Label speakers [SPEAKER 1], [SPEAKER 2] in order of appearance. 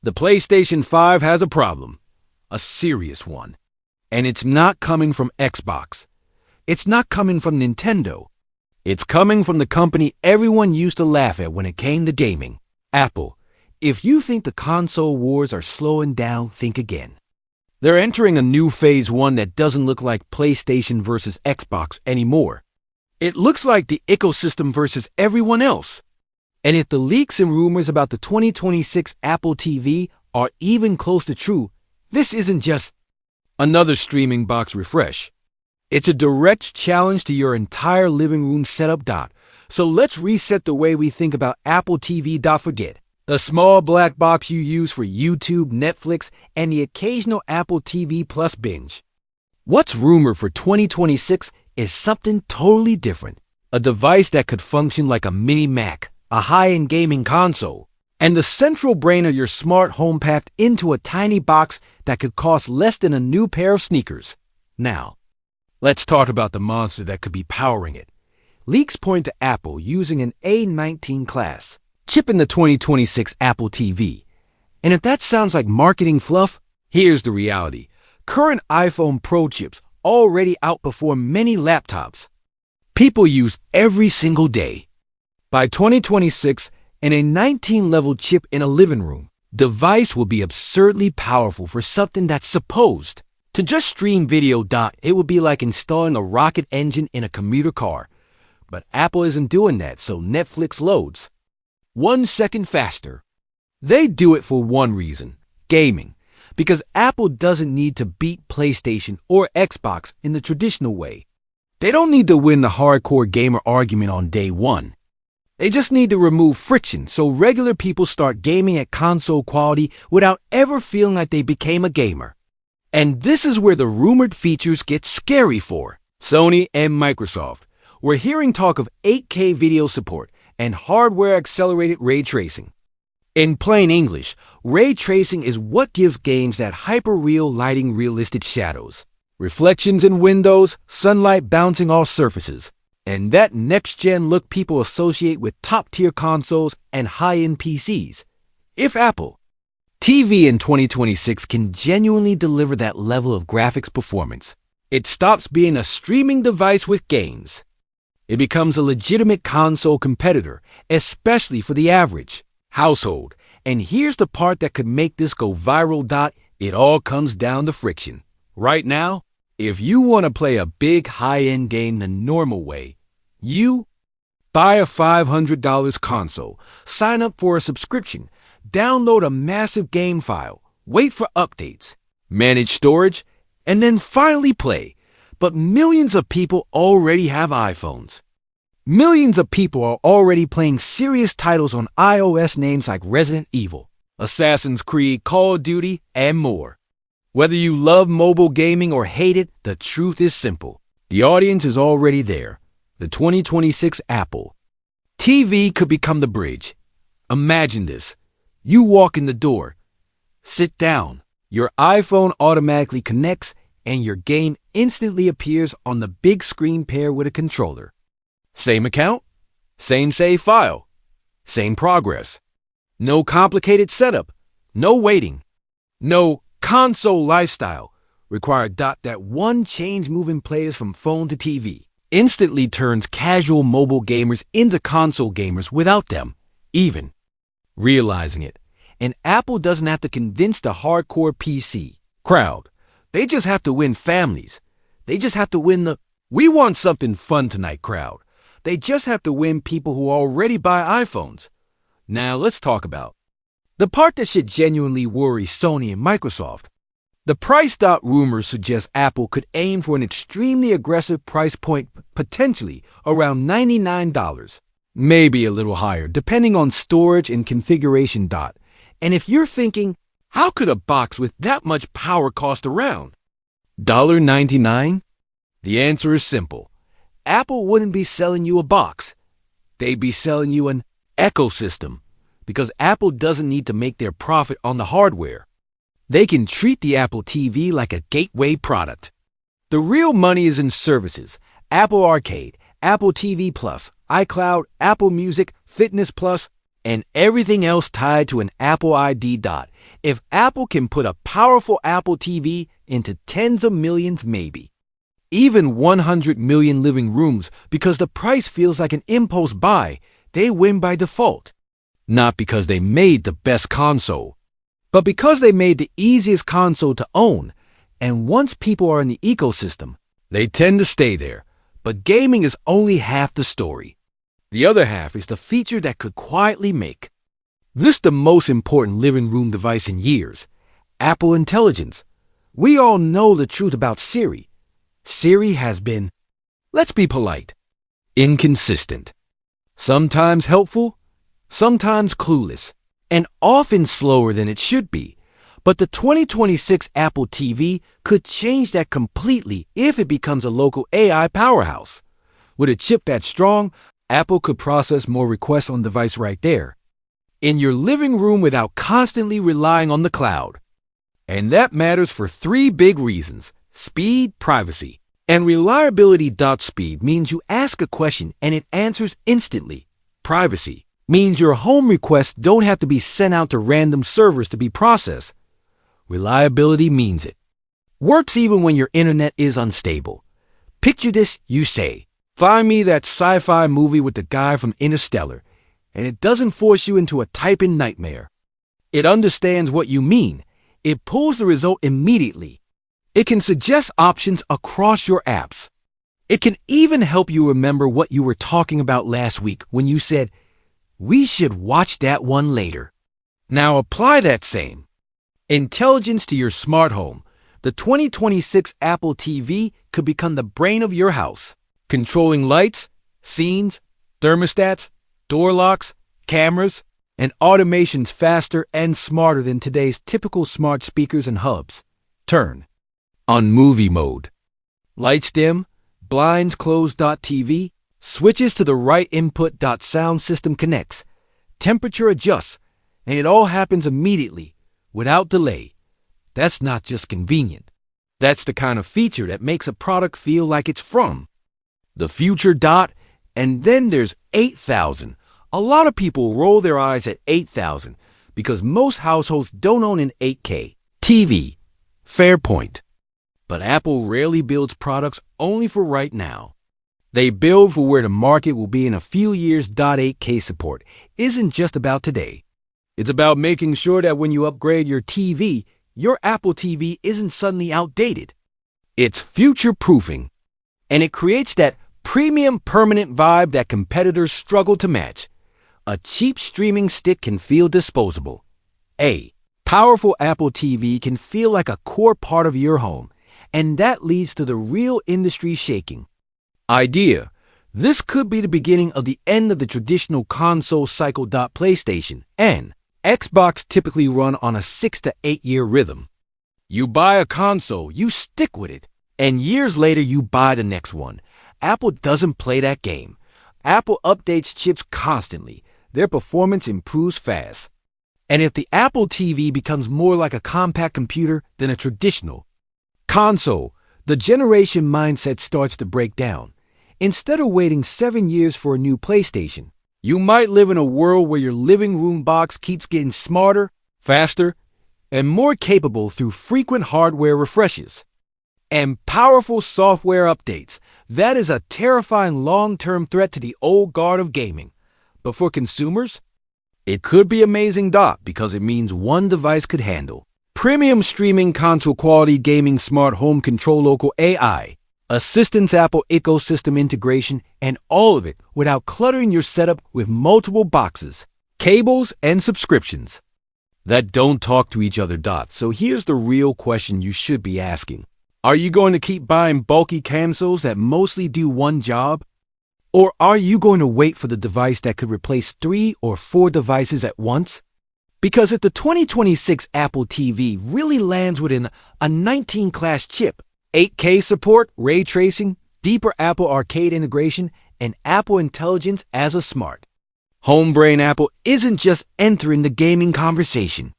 [SPEAKER 1] The PlayStation 5 has a problem, a serious one. And it's not coming from Xbox. It's not coming from Nintendo. It's coming from the company everyone used to laugh at when it came to gaming, Apple. If you think the console wars are slowing down, think again. They're entering a new phase one that doesn't look like PlayStation versus Xbox anymore. It looks like the ecosystem versus everyone else. And if the leaks and rumors about the 2026 Apple TV are even close to true, this isn't just another streaming box refresh. It's a direct challenge to your entire living room setup. So let's reset the way we think about Apple TV. Forget the small black box you use for YouTube, Netflix, and the occasional Apple TV Plus binge. What's rumored for 2026 is something totally different. A device that could function like a mini Mac, a high-end gaming console, and the central brain of your smart home packed into a tiny box that could cost less than a new pair of sneakers. Now, let's talk about the monster that could be powering it. Leaks point to Apple using an A19 class chip in the 2026 Apple TV. And if that sounds like marketing fluff, here's the reality. Current iPhone Pro chips already outperform many laptops people use every single day. By 2026, an A19-level chip in a living room device will be absurdly powerful for something that's supposed to just stream video. It would be like installing a rocket engine in a commuter car. But Apple isn't doing that, so Netflix loads 1 second faster. They do it for one reason, gaming, because Apple doesn't need to beat PlayStation or Xbox in the traditional way. They don't need to win the hardcore gamer argument on day one. They just need to remove friction so regular people start gaming at console quality without ever feeling like they became a gamer. And this is where the rumored features get scary for Sony and Microsoft. We're hearing talk of 8K video support and hardware-accelerated ray tracing. In plain English, ray tracing is what gives games that hyper-real lighting, realistic shadows, reflections in windows, sunlight bouncing off surfaces, and that next-gen look people associate with top-tier consoles and high-end PCs. If Apple TV in 2026 can genuinely deliver that level of graphics performance, it stops being a streaming device with games. It becomes a legitimate console competitor, especially for the average household. And here's the part that could make this go viral. It all comes down to friction. Right now, if you want to play a big high-end game the normal way, you buy a $500 console, sign up for a subscription, download a massive game file, wait for updates, manage storage, and then finally play. But millions of people already have iPhones. Millions of people are already playing serious titles on iOS, names like Resident Evil, Assassin's Creed, Call of Duty, and more. Whether you love mobile gaming or hate it, the truth is simple. The audience is already there. The 2026 Apple TV could become the bridge. Imagine this. You walk in the door, sit down, your iPhone automatically connects, and your game instantly appears on the big screen paired with a controller. Same account, same save file, same progress. No complicated setup, no waiting, no console lifestyle required. That one change moving players from phone to TV instantly turns casual mobile gamers into console gamers without them even realizing it. And Apple doesn't have to convince the hardcore PC crowd. They just have to win families. They just have to win the "we want something fun tonight" crowd. They just have to win people who already buy iPhones. Now let's talk about the part that should genuinely worry Sony and Microsoft. The price. Rumors suggest Apple could aim for an extremely aggressive price point, potentially around $99, maybe a little higher, depending on storage and configuration. And if you're thinking, how could a box with that much power cost around $99? The answer is simple. Apple wouldn't be selling you a box. They'd be selling you an ecosystem, because Apple doesn't need to make their profit on the hardware. They can treat the Apple TV like a gateway product. The real money is in services: Apple Arcade, Apple TV Plus, iCloud, Apple Music, Fitness Plus, and everything else tied to an Apple ID. If Apple can put a powerful Apple TV into tens of millions, maybe even 100 million living rooms, because the price feels like an impulse buy, they win by default. Not because they made the best console, but because they made the easiest console to own. And once people are in the ecosystem, they tend to stay there. But gaming is only half the story. The other half is the feature that could quietly make this the most important living room device in years: Apple Intelligence. We all know the truth about Siri. Siri has been, let's be polite, inconsistent. Sometimes helpful, sometimes clueless, and often slower than it should be. But the 2026 Apple TV could change that completely if it becomes a local AI powerhouse. With a chip that strong, Apple could process more requests on device right there, in your living room, without constantly relying on the cloud. And that matters for three big reasons: speed, privacy, and reliability. Speed means you ask a question and it answers instantly. Privacy means your home requests don't have to be sent out to random servers to be processed. Reliability means it works even when your internet is unstable. Picture this: you say, find me that sci-fi movie with the guy from Interstellar, and it doesn't force you into a typing nightmare. It understands what you mean. It pulls the result immediately. It can suggest options across your apps. It can even help you remember what you were talking about last week when you said, we should watch that one later. Now apply that same intelligence to your smart home. The 2026 Apple TV could become the brain of your house, controlling lights, scenes, thermostats, door locks, cameras, and automations faster and smarter than today's typical smart speakers and hubs. Turn on movie mode. Lights dim, blinds closed. TV switches to the right input. Sound system connects. Temperature adjusts, and it all happens immediately, without delay. That's not just convenient. That's the kind of feature that makes a product feel like it's from the future. And then there's 8,000. A lot of people roll their eyes at 8,000 because most households don't own an 8K TV. Fair point. But Apple rarely builds products only for right now. They build for where the market will be in a few years. 8K support isn't just about today. It's about making sure that when you upgrade your TV, your Apple TV isn't suddenly outdated. It's future-proofing, and it creates that premium permanent vibe that competitors struggle to match. A cheap streaming stick can feel disposable. A powerful Apple TV can feel like a core part of your home, and that leads to the real industry shaking. Idea: this could be the beginning of the end of the traditional console cycle. PlayStation and Xbox typically run on a 6 to 8 year rhythm. You buy a console, you stick with it, and years later you buy the next one. Apple doesn't play that game. Apple updates chips constantly. Their performance improves fast. And if the Apple TV becomes more like a compact computer than a traditional console, the generation mindset starts to break down. Instead of waiting 7 years for a new PlayStation, you might live in a world where your living room box keeps getting smarter, faster, and more capable through frequent hardware refreshes and powerful software updates. That is a terrifying long-term threat to the old guard of gaming. But for consumers, it could be amazing. Because it means one device could handle premium streaming, console quality gaming, smart home control, local AI, assistance, Apple ecosystem integration, and all of it without cluttering your setup with multiple boxes, cables, and subscriptions that don't talk to each other. So here's the real question you should be asking. Are you going to keep buying bulky consoles that mostly do one job? Or are you going to wait for the device that could replace 3 or 4 devices at once? Because if the 2026 Apple TV really lands within a 19-class chip, 8K support, ray tracing, deeper Apple Arcade integration, and Apple Intelligence as a smart home brain, Apple isn't just entering the gaming conversation.